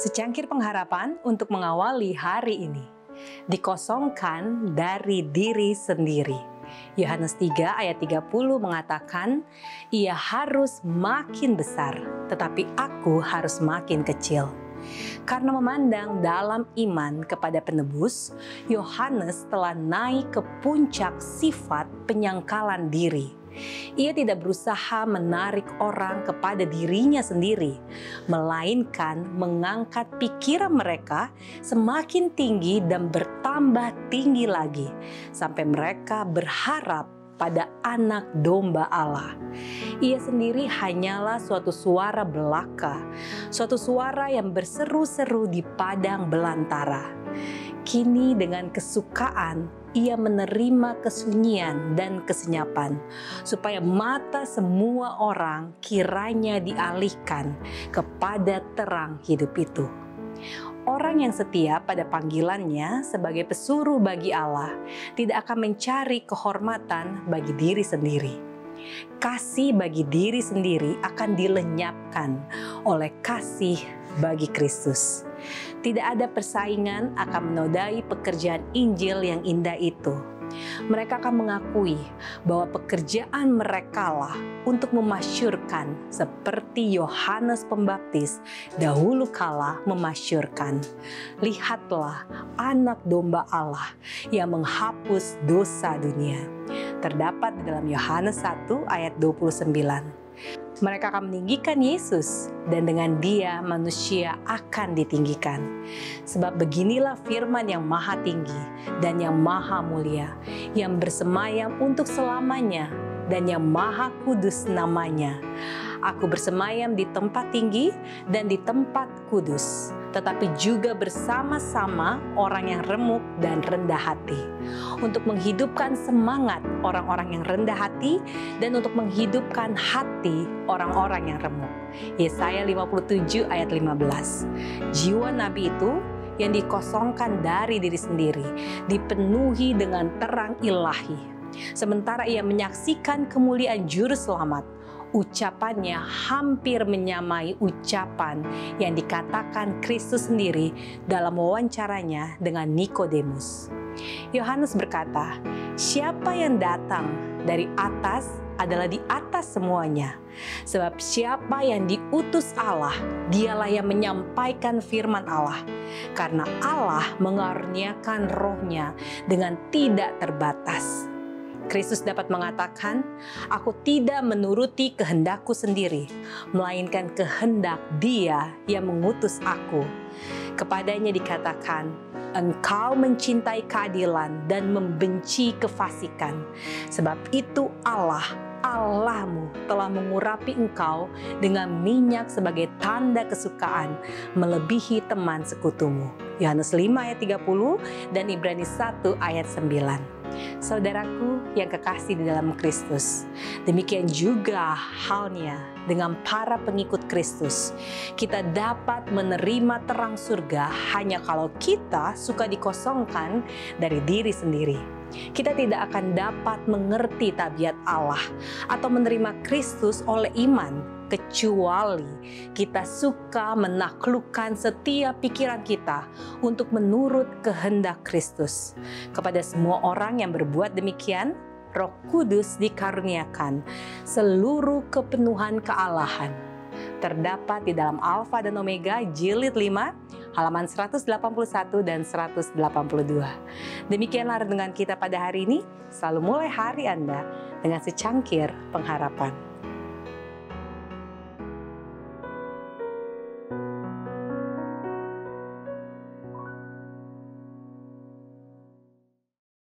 Secangkir pengharapan untuk mengawali hari ini. Dikosongkan dari diri sendiri. Yohanes 3 ayat 30 mengatakan, ia harus makin besar, tetapi aku harus makin kecil. Karena memandang dalam iman kepada penebus, Yohanes telah naik ke puncak sifat penyangkalan diri. Ia tidak berusaha menarik orang kepada dirinya sendiri, melainkan mengangkat pikiran mereka semakin tinggi dan bertambah tinggi lagi, sampai mereka berharap pada anak domba Allah. Ia sendiri hanyalah suatu suara belaka, suatu suara yang berseru-seru di padang belantara. Kini dengan kesukaan, ia menerima kesunyian dan kesenyapan, supaya mata semua orang kiranya dialihkan kepada terang hidup itu. Orang yang setia pada panggilannya sebagai pesuruh bagi Allah tidak akan mencari kehormatan bagi diri sendiri. Kasih bagi diri sendiri akan dilenyapkan oleh kasih bagi Kristus. Tidak ada persaingan akan menodai pekerjaan Injil yang indah itu. Mereka akan mengakui bahwa pekerjaan merekalah untuk memasyurkan seperti Yohanes Pembaptis dahulu kala memasyurkan. Lihatlah anak domba Allah yang menghapus dosa dunia. Terdapat di dalam Yohanes 1 ayat 29. Mereka akan meninggikan Yesus, dan dengan Dia manusia akan ditinggikan. Sebab beginilah firman yang maha tinggi dan yang maha mulia, yang bersemayam untuk selamanya, dan yang maha kudus namanya. Aku bersemayam di tempat tinggi dan di tempat kudus, tetapi juga bersama-sama orang yang remuk dan rendah hati, untuk menghidupkan semangat orang-orang yang rendah hati dan untuk menghidupkan hati orang-orang yang remuk. Yesaya 57 ayat 15. Jiwa nabi itu yang dikosongkan dari diri sendiri, dipenuhi dengan terang ilahi. Sementara ia menyaksikan kemuliaan juru selamat, ucapannya hampir menyamai ucapan yang dikatakan Kristus sendiri dalam wawancaranya dengan Nikodemus. Yohanes berkata, siapa yang datang dari atas adalah di atas semuanya. Sebab siapa yang diutus Allah, dialah yang menyampaikan firman Allah. Karena Allah mengaruniakan rohnya dengan tidak terbatas. Kristus dapat mengatakan, aku tidak menuruti kehendakku sendiri, melainkan kehendak Dia yang mengutus aku. Kepadanya dikatakan, engkau mencintai keadilan dan membenci kefasikan. Sebab itu Allahmu telah mengurapi engkau dengan minyak sebagai tanda kesukaan, melebihi teman sekutumu. Yohanes 5 ayat 30 dan Ibrani 1 ayat 9. Saudaraku yang kekasih di dalam Kristus, demikian juga halnya dengan para pengikut Kristus. Kita dapat menerima terang surga hanya kalau kita suka dikosongkan dari diri sendiri. Kita tidak akan dapat mengerti tabiat Allah atau menerima Kristus oleh iman, kecuali kita suka menaklukkan setiap pikiran kita untuk menurut kehendak Kristus. Kepada semua orang yang berbuat demikian, Roh Kudus dikaruniakan seluruh kepenuhan kealahan. Terdapat di dalam Alfa dan Omega jilid 5, halaman 181 dan 182. Demikianlah renungan kita pada hari ini. Selalu mulai hari Anda dengan secangkir pengharapan.